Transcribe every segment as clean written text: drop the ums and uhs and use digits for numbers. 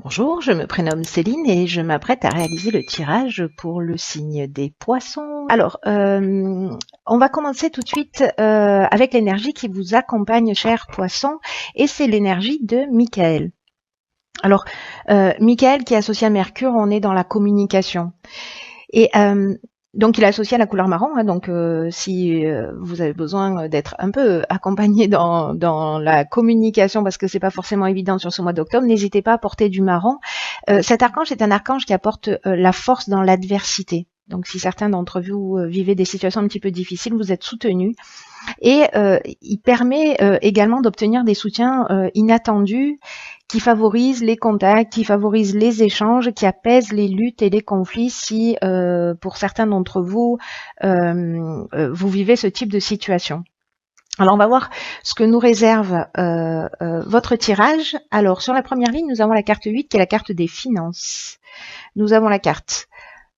Bonjour, je me prénomme Céline et je m'apprête à réaliser le tirage pour le signe des poissons. Alors, on va commencer tout de suite avec l'énergie qui vous accompagne, chers poissons, et c'est l'énergie de Michael. Alors, Michael qui est associé à Mercure, on est dans la communication. Et donc il est associé à la couleur marron, hein, donc si vous avez besoin d'être un peu accompagné dans la communication, parce que c'est pas forcément évident sur ce mois d'octobre, n'hésitez pas à porter du marron. Cet archange est un archange qui apporte la force dans l'adversité. Donc si certains d'entre vous vivez des situations un petit peu difficiles, vous êtes soutenus. Et il permet également d'obtenir des soutiens inattendus qui favorisent les contacts, qui favorisent les échanges, qui apaisent les luttes et les conflits si, pour certains d'entre vous, vous vivez ce type de situation. Alors on va voir ce que nous réserve votre tirage. Alors sur la première ligne, nous avons la carte 8 qui est la carte des finances. Nous avons la carte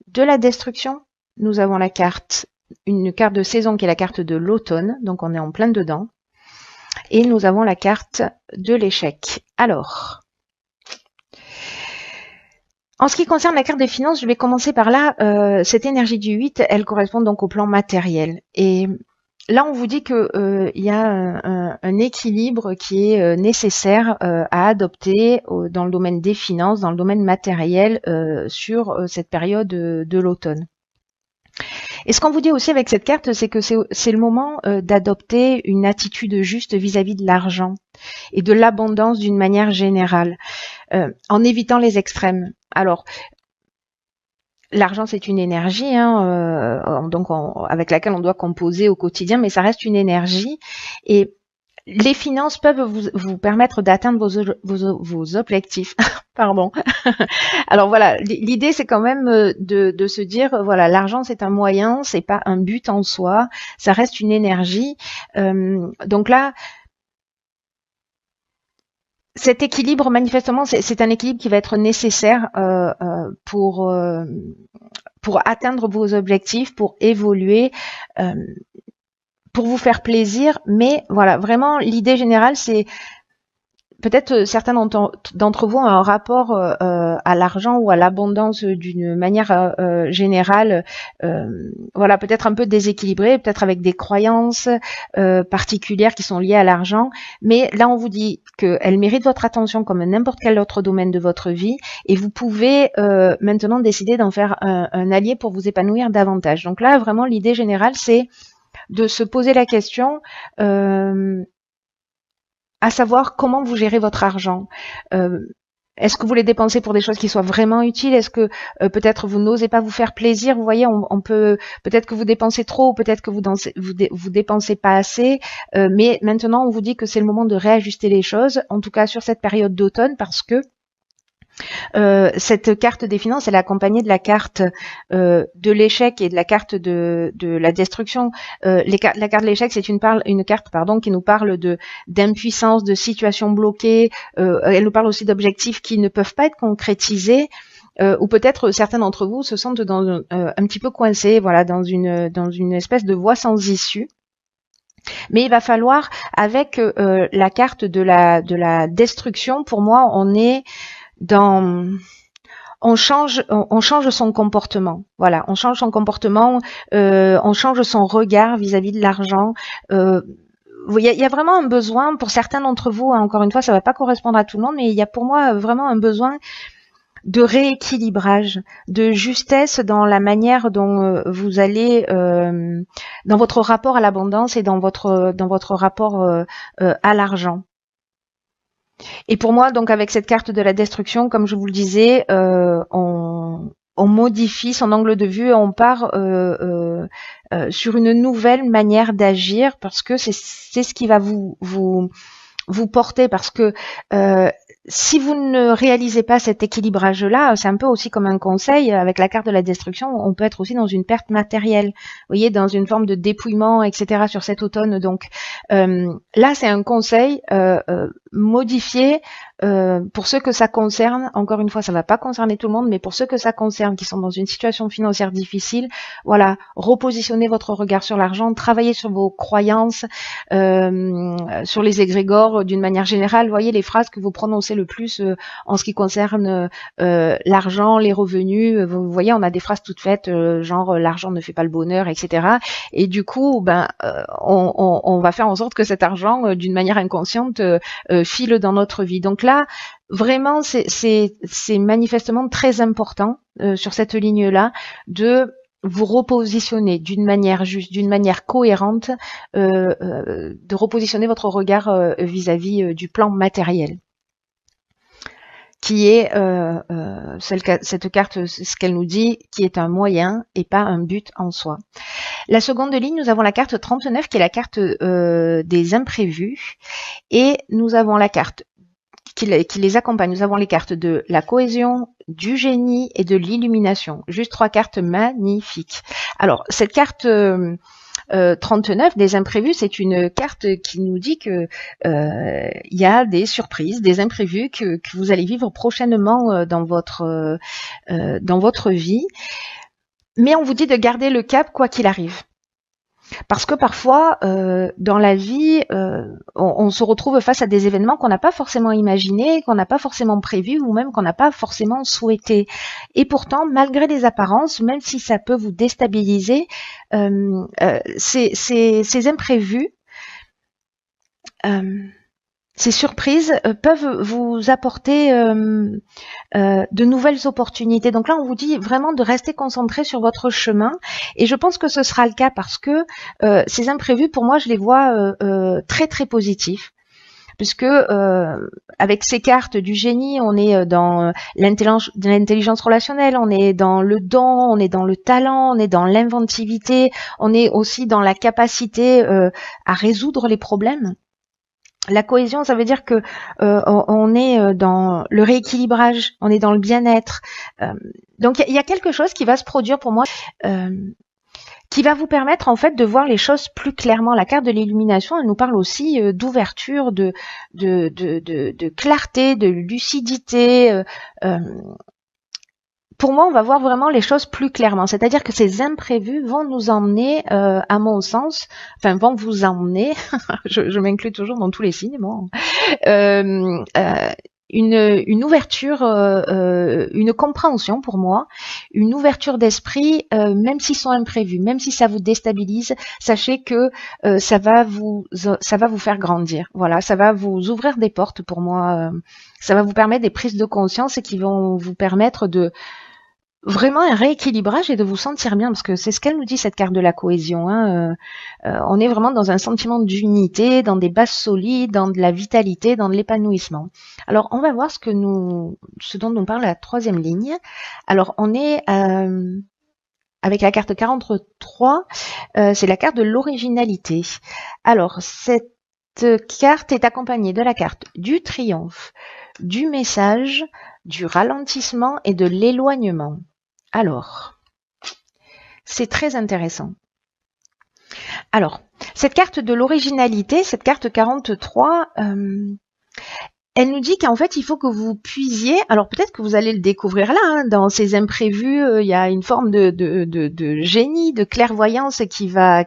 de la destruction, nous avons la carte, une carte de saison qui est la carte de l'automne, donc on est en plein dedans. Et nous avons la carte de l'échec. Alors, en ce qui concerne la carte des finances, je vais commencer par là. Cette énergie du 8, elle correspond donc au plan matériel. Et là, on vous dit qu'il y a un équilibre qui est nécessaire à adopter dans le domaine des finances, dans le domaine matériel, sur cette période de l'automne. Et ce qu'on vous dit aussi avec cette carte, c'est que c'est le moment d'adopter une attitude juste vis-à-vis de l'argent et de l'abondance d'une manière générale, en évitant les extrêmes. Alors, l'argent, c'est une énergie, hein, donc avec laquelle on doit composer au quotidien, mais ça reste une énergie. Et les finances peuvent vous permettre d'atteindre vos objectifs. Pardon. Alors voilà, l'idée c'est quand même de se dire, voilà, l'argent c'est un moyen, c'est pas un but en soi, ça reste une énergie. Donc là, cet équilibre, manifestement, c'est un équilibre qui va être nécessaire pour atteindre vos objectifs, pour évoluer. Pour vous faire plaisir, mais voilà, vraiment l'idée générale, c'est peut-être certains d'entre vous ont un rapport à l'argent ou à l'abondance d'une manière générale, voilà, peut-être un peu déséquilibré, peut-être avec des croyances particulières qui sont liées à l'argent, mais là on vous dit qu'elle mérite votre attention comme n'importe quel autre domaine de votre vie, et vous pouvez maintenant décider d'en faire un allié pour vous épanouir davantage. Donc là, vraiment, l'idée générale, c'est de se poser la question à savoir comment vous gérez votre argent. Est-ce que vous les dépensez pour des choses qui soient vraiment utiles? Est-ce que peut-être vous n'osez pas vous faire plaisir? Vous voyez, on peut peut-être que vous dépensez trop, ou peut-être que vous dépensez pas assez. Mais maintenant, on vous dit que c'est le moment de réajuster les choses, en tout cas sur cette période d'automne, parce que cette carte des finances, elle est accompagnée de la carte de l'échec et de la carte de la destruction. La carte de l'échec, c'est une carte qui nous parle d'impuissance, de situations bloquées. Elle nous parle aussi d'objectifs qui ne peuvent pas être concrétisés. Ou peut-être certains d'entre vous se sentent un petit peu coincés, voilà, dans une espèce de voie sans issue. Mais il va falloir, avec la carte de la destruction, pour moi, on change son comportement. Voilà, on change son comportement, on change son regard vis-à-vis de l'argent. Il y a vraiment un besoin pour certains d'entre vous, hein, encore une fois, ça va pas correspondre à tout le monde, mais il y a pour moi vraiment un besoin de rééquilibrage, de justesse dans la manière dont vous allez dans votre rapport à l'abondance et dans votre rapport à l'argent. Et pour moi, donc avec cette carte de la destruction, comme je vous le disais, on modifie son angle de vue, on part sur une nouvelle manière d'agir, parce que c'est ce qui va vous porter, parce que si vous ne réalisez pas cet équilibrage-là, c'est un peu aussi comme un conseil, avec la carte de la destruction, on peut être aussi dans une perte matérielle, vous voyez, dans une forme de dépouillement, etc. sur cet automne. Donc là, c'est un conseil, modifier pour ceux que ça concerne, encore une fois, ça va pas concerner tout le monde, mais pour ceux que ça concerne, qui sont dans une situation financière difficile, voilà, repositionnez votre regard sur l'argent, travaillez sur vos croyances, sur les égrégores d'une manière générale. Voyez les phrases que vous prononcez le plus en ce qui concerne l'argent, les revenus. Vous voyez, on a des phrases toutes faites, genre l'argent ne fait pas le bonheur, etc. Et du coup, on va faire en sorte que cet argent, d'une manière inconsciente, file dans notre vie. Donc là, vraiment, c'est manifestement très important sur cette ligne-là de vous repositionner d'une manière juste, d'une manière cohérente, de repositionner votre regard vis-à-vis du plan matériel, qui est cette carte, ce qu'elle nous dit, qui est un moyen et pas un but en soi. La seconde ligne, nous avons la carte 39 qui est la carte des imprévus, et nous avons la carte qui les accompagne. Nous avons les cartes de la cohésion, du génie et de l'illumination. Juste 3 cartes magnifiques. Alors, cette carte 39 des imprévus, c'est une carte qui nous dit que il y a des surprises, des imprévus que vous allez vivre prochainement dans votre vie. Mais on vous dit de garder le cap quoi qu'il arrive. Parce que parfois, dans la vie, on se retrouve face à des événements qu'on n'a pas forcément imaginés, qu'on n'a pas forcément prévus, ou même qu'on n'a pas forcément souhaité. Et pourtant, malgré les apparences, même si ça peut vous déstabiliser, ces imprévus, ces surprises peuvent vous apporter de nouvelles opportunités. Donc là, on vous dit vraiment de rester concentré sur votre chemin. Et je pense que ce sera le cas parce que ces imprévus, pour moi, je les vois très, très positifs. Puisque avec ces cartes du génie, on est dans l'intelligence relationnelle, on est dans le don, on est dans le talent, on est dans l'inventivité, on est aussi dans la capacité à résoudre les problèmes. La cohésion, ça veut dire que on est dans le rééquilibrage, on est dans le bien-être. Donc il y a quelque chose qui va se produire pour moi, qui va vous permettre en fait de voir les choses plus clairement. La carte de l'illumination, elle nous parle aussi d'ouverture, de clarté, de lucidité. Pour moi, on va voir vraiment les choses plus clairement. C'est-à-dire que ces imprévus vont nous emmener, à mon sens, enfin vont vous emmener, je m'inclus toujours dans tous les signes, moi, une ouverture, une compréhension pour moi, une ouverture d'esprit, même s'ils sont imprévus, même si ça vous déstabilise, sachez que ça va vous faire grandir. Voilà, ça va vous ouvrir des portes pour moi. Ça va vous permettre des prises de conscience et qui vont vous permettre de vraiment un rééquilibrage et de vous sentir bien, parce que c'est ce qu'elle nous dit, cette carte de la cohésion. On est vraiment dans un sentiment d'unité, dans des bases solides, dans de la vitalité, dans de l'épanouissement. Alors, on va voir ce dont nous parle la troisième ligne. Alors, on est avec la carte 43, c'est la carte de l'originalité. Alors, cette carte est accompagnée de la carte du triomphe, du message, du ralentissement et de l'éloignement. Alors, c'est très intéressant. Alors, cette carte de l'originalité, cette carte 43, elle nous dit qu'en fait, il faut que vous puisiez, alors peut-être que vous allez le découvrir là, dans ces imprévus, il y a une forme de génie, de clairvoyance qui va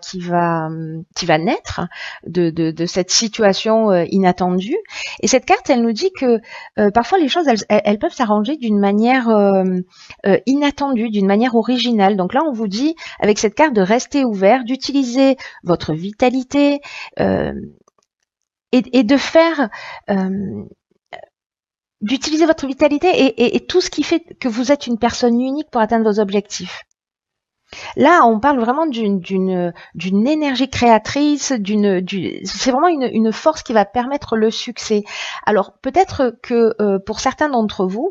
naître de cette situation inattendue. Et cette carte, elle nous dit que parfois les choses, elles peuvent s'arranger d'une manière inattendue, d'une manière originale. Donc là, on vous dit, avec cette carte, de rester ouvert, d'utiliser votre vitalité et de faire... d'utiliser votre vitalité et tout ce qui fait que vous êtes une personne unique pour atteindre vos objectifs. Là, on parle vraiment d'une énergie créatrice, c'est vraiment une force qui va permettre le succès. Alors, peut-être que pour certains d'entre vous,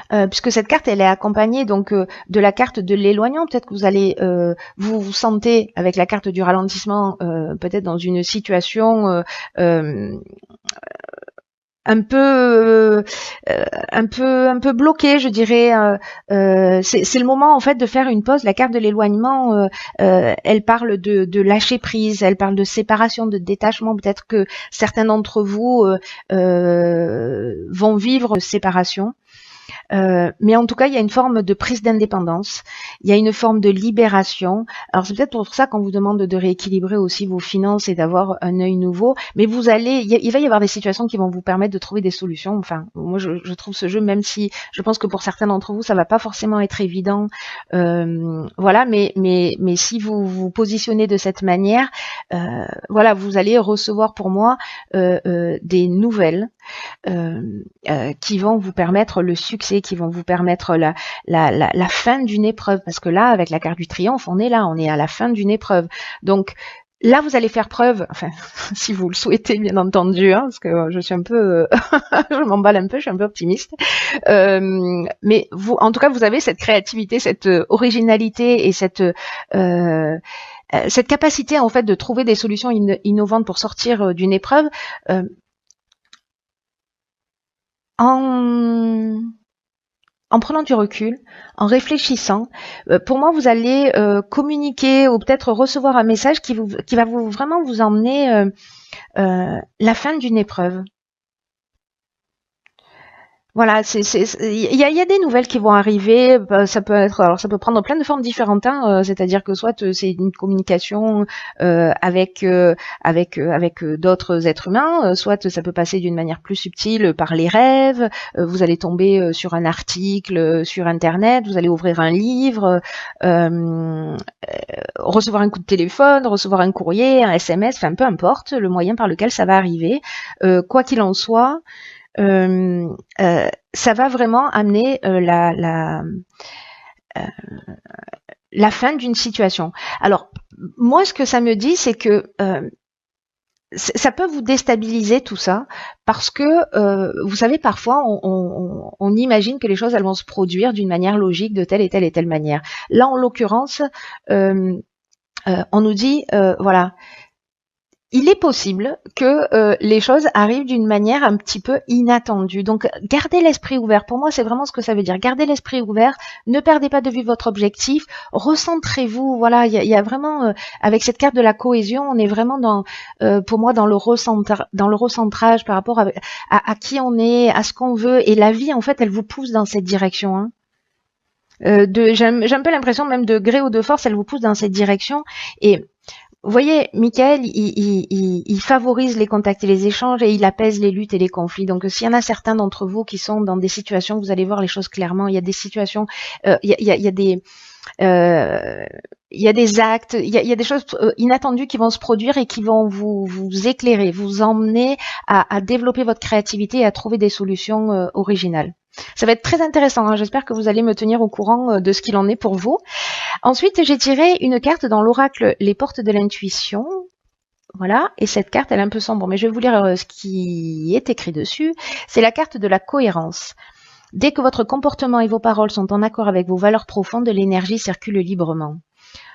puisque cette carte, elle est accompagnée donc de la carte de l'éloignement, peut-être que vous allez vous sentez avec la carte du ralentissement, peut-être dans une situation un peu, un peu bloqué, je dirais. C'est le moment en fait de faire une pause. La carte de l'éloignement, elle parle de lâcher prise, elle parle de séparation, de détachement. Peut-être que certains d'entre vous vont vivre une séparation. Mais en tout cas, il y a une forme de prise d'indépendance, il y a une forme de libération. Alors c'est peut-être pour ça qu'on vous demande de rééquilibrer aussi vos finances et d'avoir un œil nouveau. Mais vous allez, il va y avoir des situations qui vont vous permettre de trouver des solutions. Enfin, moi je trouve ce jeu, même si je pense que pour certains d'entre vous, ça va pas forcément être évident. Voilà, mais si vous vous positionnez de cette manière, voilà, vous allez recevoir pour moi des nouvelles qui vont vous permettre le succès, qui vont vous permettre la fin d'une épreuve. Parce que là, avec la carte du triomphe, on est là, on est à la fin d'une épreuve. Donc là, vous allez faire preuve, enfin, si vous le souhaitez, bien entendu, hein, parce que je suis un peu, je m'emballe un peu, je suis un peu optimiste. Mais vous, en tout cas, vous avez cette créativité, cette originalité et cette capacité en fait de trouver des solutions innovantes pour sortir d'une épreuve. En prenant du recul, en réfléchissant, pour moi, vous allez communiquer ou peut-être recevoir un message qui va vraiment vous emmener la fin d'une épreuve. Voilà, il y a des nouvelles qui vont arriver. Ça peut être, alors ça peut prendre plein de formes différentes. Hein, c'est-à-dire que soit c'est une communication avec d'autres êtres humains, soit ça peut passer d'une manière plus subtile par les rêves. Vous allez tomber sur un article sur Internet, vous allez ouvrir un livre, recevoir un coup de téléphone, recevoir un courrier, un SMS, enfin peu importe le moyen par lequel ça va arriver. Quoi qu'il en soit. Ça va vraiment amener la fin d'une situation. Alors, moi, ce que ça me dit, c'est que ça peut vous déstabiliser tout ça, parce que, vous savez, parfois, on imagine que les choses, elles vont se produire d'une manière logique, de telle et telle manière. Là, en l'occurrence, on nous dit, voilà, il est possible que les choses arrivent d'une manière un petit peu inattendue. Donc, gardez l'esprit ouvert. Pour moi, c'est vraiment ce que ça veut dire. Gardez l'esprit ouvert. Ne perdez pas de vue votre objectif. Recentrez-vous. Voilà, il y a vraiment, avec cette carte de la cohésion, on est vraiment pour moi, dans le recentrage par rapport à qui on est, à ce qu'on veut. Et la vie, en fait, elle vous pousse dans cette direction. Hein. J'ai un peu l'impression, même de gré ou de force, elle vous pousse dans cette direction. Et vous voyez, Michael, il favorise les contacts et les échanges et il apaise les luttes et les conflits. Donc, s'il y en a certains d'entre vous qui sont dans des situations, vous allez voir les choses clairement. Il y a des situations, il y a des actes, il y a des choses inattendues qui vont se produire et qui vont vous éclairer, vous emmener à développer votre créativité et à trouver des solutions originales. Ça va être très intéressant. Hein. J'espère que vous allez me tenir au courant de ce qu'il en est pour vous. Ensuite, j'ai tiré une carte dans l'oracle Les Portes de l'Intuition. Voilà, et cette carte, elle est un peu sombre, mais je vais vous lire ce qui est écrit dessus. C'est la carte de la cohérence. Dès que votre comportement et vos paroles sont en accord avec vos valeurs profondes, l'énergie circule librement.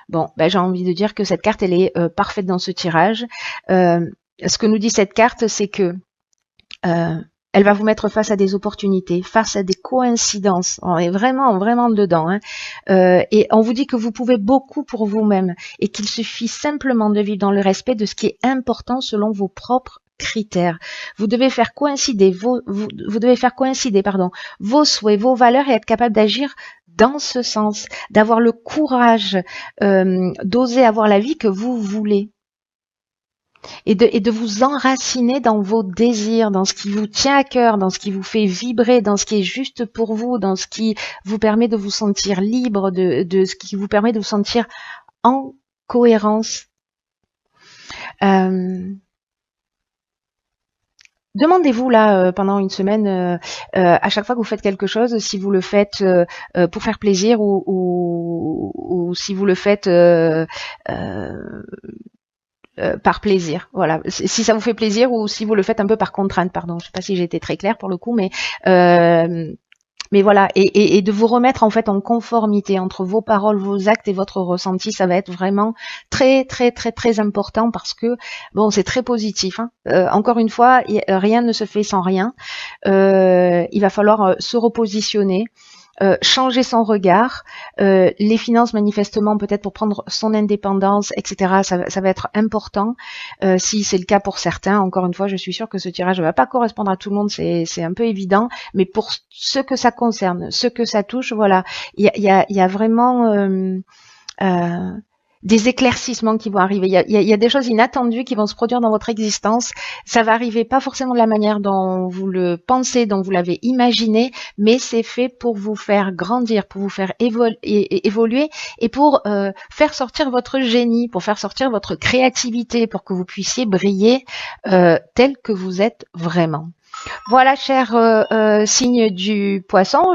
Bon, ben, j'ai envie de dire que cette carte, elle est parfaite dans ce tirage. Ce que nous dit cette carte, c'est que elle va vous mettre face à des opportunités, face à des coïncidences. On est vraiment, vraiment dedans. Hein. Et on vous dit que vous pouvez beaucoup pour vous-même et qu'il suffit simplement de vivre dans le respect de ce qui est important selon vos propres critères. Vous devez faire coïncider vos souhaits, vos valeurs et être capable d'agir dans ce sens, d'avoir le courage d'oser avoir la vie que vous voulez. Et de vous enraciner dans vos désirs, dans ce qui vous tient à cœur, dans ce qui vous fait vibrer, dans ce qui est juste pour vous, dans ce qui vous permet de vous sentir libre, de ce qui vous permet de vous sentir en cohérence. Demandez-vous là pendant une semaine, à chaque fois que vous faites quelque chose, si vous le faites pour faire plaisir ou si vous le faites par plaisir, voilà. Si ça vous fait plaisir ou si vous le faites un peu par contrainte, pardon. Je sais pas si j'ai été très claire pour le coup, mais mais voilà, et de vous remettre en fait en conformité entre vos paroles, vos actes et votre ressenti, ça va être vraiment très très très très important parce que bon, c'est très positif. Hein. Encore une fois, rien ne se fait sans rien. Il va falloir se repositionner. Changer son regard, les finances manifestement peut-être pour prendre son indépendance, etc. Ça va être important si c'est le cas pour certains. Encore une fois, je suis sûre que ce tirage ne va pas correspondre à tout le monde, c'est un peu évident, mais pour ceux que ça concerne, ceux que ça touche, voilà, il y a vraiment des éclaircissements qui vont arriver. Il y a des choses inattendues qui vont se produire dans votre existence. Ça va arriver pas forcément de la manière dont vous le pensez, dont vous l'avez imaginé, mais c'est fait pour vous faire grandir, pour vous faire évoluer et pour faire sortir votre génie, pour faire sortir votre créativité, pour que vous puissiez briller tel que vous êtes vraiment. Voilà, cher signe du poisson,